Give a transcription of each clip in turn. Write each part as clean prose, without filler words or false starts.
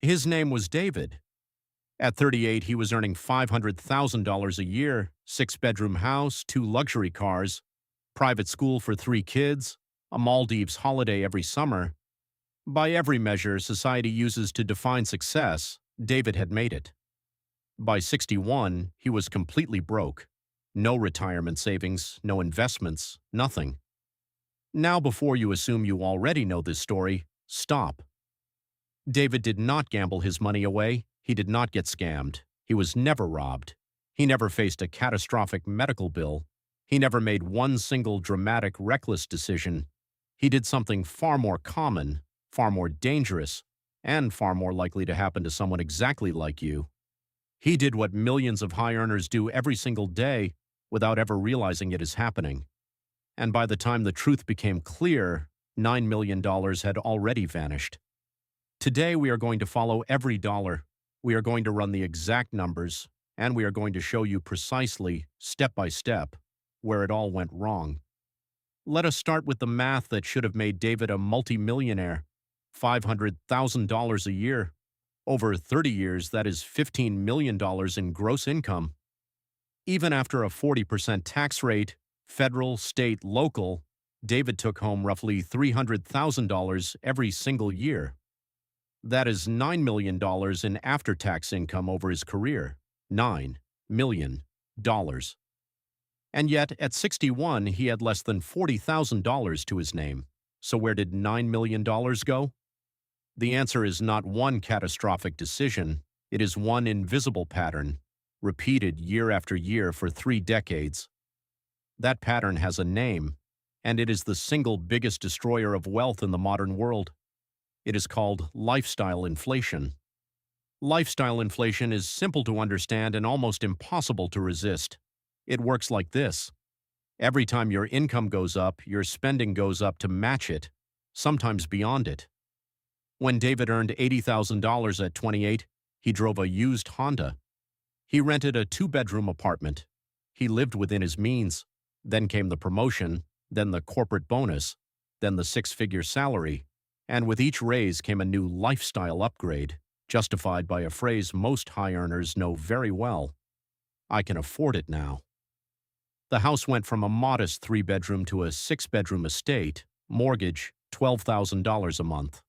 His name was David. At 38, he was earning $500,000 a year, six-bedroom house, two luxury cars, private school for three kids, a Maldives holiday every summer. By every measure society uses to define success, David had made it. By 61, he was completely broke. No retirement savings, no investments, nothing. Now, before you assume you already know this story, stop. David did not gamble his money away. He did not get scammed. He was never robbed. He never faced a catastrophic medical bill. He never made one single dramatic, reckless decision. He did something far more common, far more dangerous, and far more likely to happen to someone exactly like you. He did what millions of high earners do every single day without ever realizing it is happening. And by the time the truth became clear, $9 million had already vanished. Today we are going to follow every dollar. We are going to run the exact numbers, and we are going to show you precisely, step by step, where it all went wrong. Let us start with the math that should have made David a multimillionaire. $500,000 a year. Over 30 years, that is $15 million in gross income. Even after a 40% tax rate, federal, state, local, David took home roughly $300,000 every single year. That is $9 million in after-tax income over his career. $9 million. And yet, at 61, he had less than $40,000 to his name. So where did $9 million go? The answer is not one catastrophic decision. It is one invisible pattern, repeated year after year for 3 decades. That pattern has a name, and it is the single biggest destroyer of wealth in the modern world. It is called lifestyle inflation. Lifestyle inflation is simple to understand and almost impossible to resist. It works like this. Every time your income goes up, your spending goes up to match it, sometimes beyond it. When David earned $80,000 at 28, he drove a used Honda. He rented a 2-bedroom apartment. He lived within his means. Then came the promotion, then the corporate bonus, then the 6-figure salary. And with each raise came a new lifestyle upgrade, justified by a phrase most high earners know very well. I can afford it now. The house went from a modest 3-bedroom to a 6-bedroom estate, mortgage $12,000 a month.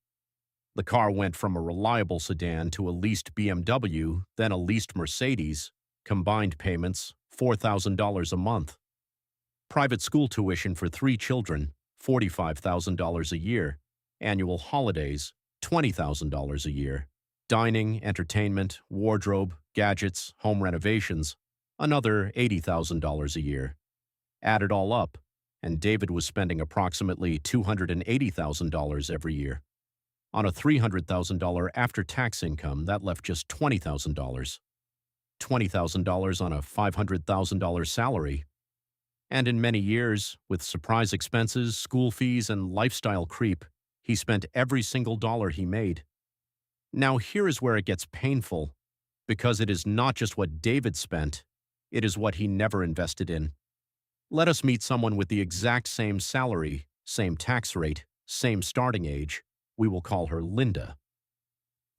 The car went from a reliable sedan to a leased BMW, then a leased Mercedes, combined payments $4,000 a month. Private school tuition for 3 children, $45,000 a year. Annual holidays, $20,000 a year. Dining, entertainment, wardrobe, gadgets, home renovations, another $80,000 a year. Add it all up, and David was spending approximately $280,000 every year. On a $300,000 after-tax income, that left just $20,000. $20,000 on a $500,000 salary. And in many years, with surprise expenses, school fees, and lifestyle creep, he spent every single dollar he made. Now here is where it gets painful, because it is not just what David spent, it is what he never invested in. Let us meet someone with the exact same salary, same tax rate, same starting age. We will call her Linda.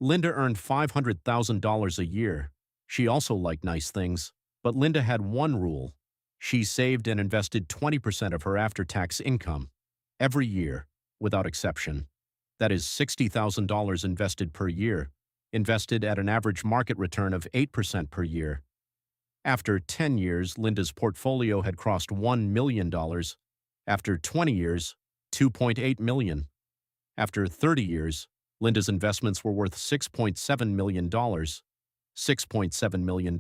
Linda earned $500,000 a year. She also liked nice things, but Linda had one rule. She saved and invested 20% of her after-tax income every year, without exception. That is $60,000 invested per year, invested at an average market return of 8% per year. After 10 years, Linda's portfolio had crossed $1 million. After 20 years, $2.8 million. After 30 years, Linda's investments were worth $6.7 million. $6.7 million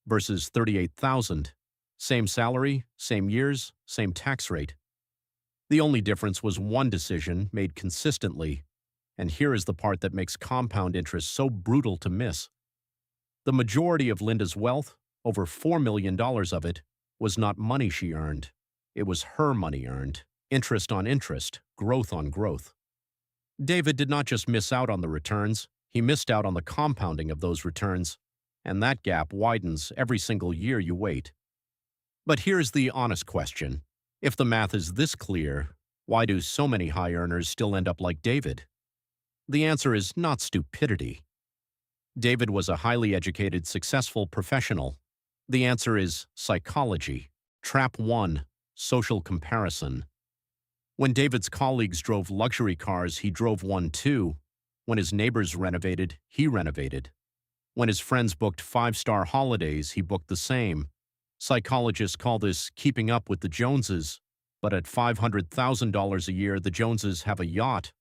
versus $38,000. Same salary, same years, same tax rate. The only difference was one decision made consistently, and here is the part that makes compound interest so brutal to miss. The majority of Linda's wealth, over $4 million of it, was not money she earned. It was her money earned, interest on interest, growth on growth. David did not just miss out on the returns, he missed out on the compounding of those returns, and that gap widens every single year you wait. But here's the honest question. If the math is this clear, why do so many high earners still end up like David? The answer is not stupidity. David was a highly educated, successful professional. The answer is psychology. Trap 1. Social comparison. When David's colleagues drove luxury cars, he drove one too. When his neighbors renovated, he renovated. When his friends booked five-star holidays, he booked the same. Psychologists call this keeping up with the Joneses, but at $500,000 a year, the Joneses have a yacht.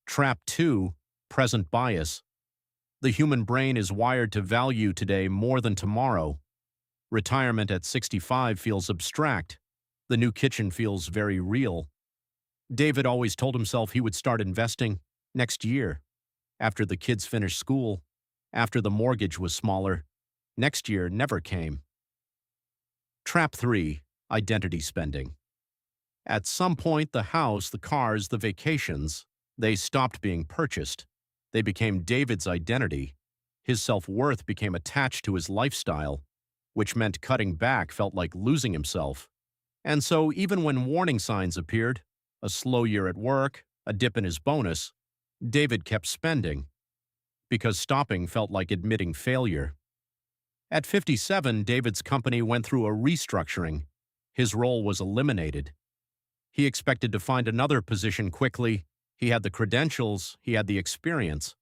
Trap 2. Present bias. The human brain is wired to value today more than tomorrow. Retirement at 65 feels abstract. The new kitchen feels very real. David always told himself he would start investing next year, after the kids finished school, after the mortgage was smaller. Next year never came. Trap 3. Identity spending. At some point, the house, the cars, the vacations, they stopped being purchased. They became David's identity. His self-worth became attached to his lifestyle, which meant cutting back felt like losing himself. And so even when warning signs appeared, a slow year at work, a dip in his bonus, David kept spending, because stopping felt like admitting failure. At 57, David's company went through a restructuring. His role was eliminated. He expected to find another position quickly. He had the credentials, he had the experience.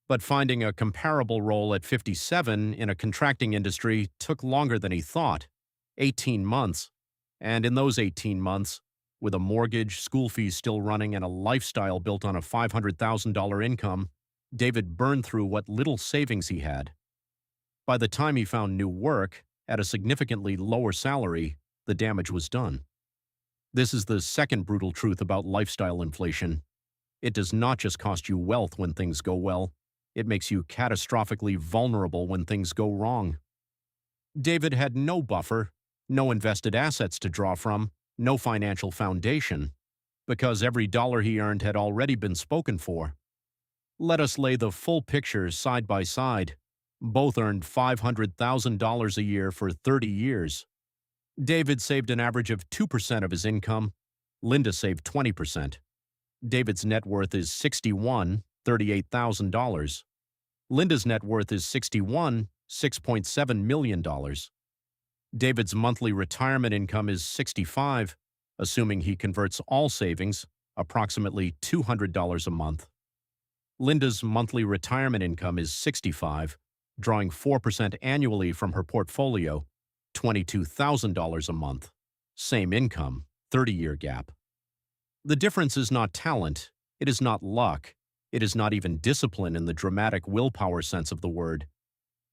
But finding a comparable role at 57 in a contracting industry took longer than he thought, 18 months. And in those 18 months, with a mortgage, school fees still running, and a lifestyle built on a $500,000 income, David burned through what little savings he had. By the time he found new work, at a significantly lower salary, the damage was done. This is the second brutal truth about lifestyle inflation. It does not just cost you wealth when things go well, it makes you catastrophically vulnerable when things go wrong. David had no buffer, no invested assets to draw from, no financial foundation, because every dollar he earned had already been spoken for. Let us lay the full picture side by side. Both earned $500,000 a year for 30 years. David saved an average of 2% of his income. Linda saved 20%. David's net worth is $38,000. Linda's net worth is $6.7 million. David's monthly retirement income is $65, assuming he converts all savings, approximately $200 a month. Linda's monthly retirement income is $65, drawing 4% annually from her portfolio, $22,000 a month. Same income, 30-year gap. The difference is not talent, it is not luck, it is not even discipline in the dramatic willpower sense of the word.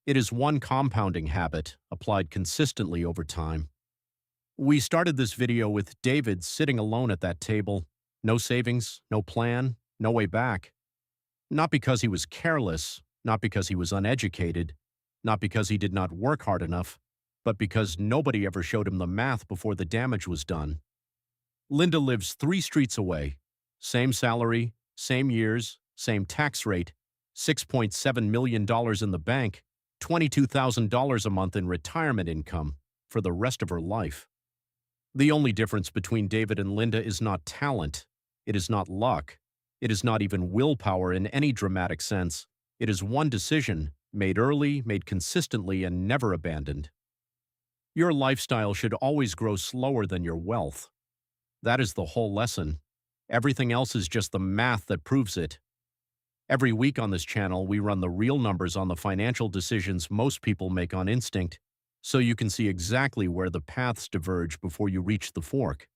It is one compounding habit applied consistently over time. We started this video with David sitting alone at that table, no savings, no plan, no way back. Not because he was careless, not because he was uneducated, not because he did not work hard enough, but because nobody ever showed him the math before the damage was done. Linda lives 3 streets away. Same salary, same years, same tax rate, $6.7 million in the bank, $22,000 a month in retirement income for the rest of her life. The only difference between David and Linda is not talent. It is not luck. It is not even willpower in any dramatic sense. It is one decision, made early, made consistently, and never abandoned. Your lifestyle should always grow slower than your wealth. That is the whole lesson. Everything else is just the math that proves it. Every week on this channel, we run the real numbers on the financial decisions most people make on instinct, so you can see exactly where the paths diverge before you reach the fork.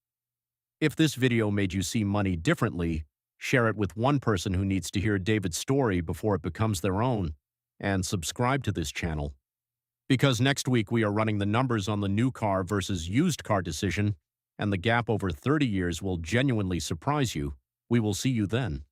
If this video made you see money differently, share it with one person who needs to hear David's story before it becomes their own, and subscribe to this channel. Because next week we are running the numbers on the new car versus used car decision, and the gap over 30 years will genuinely surprise you. We will see you then.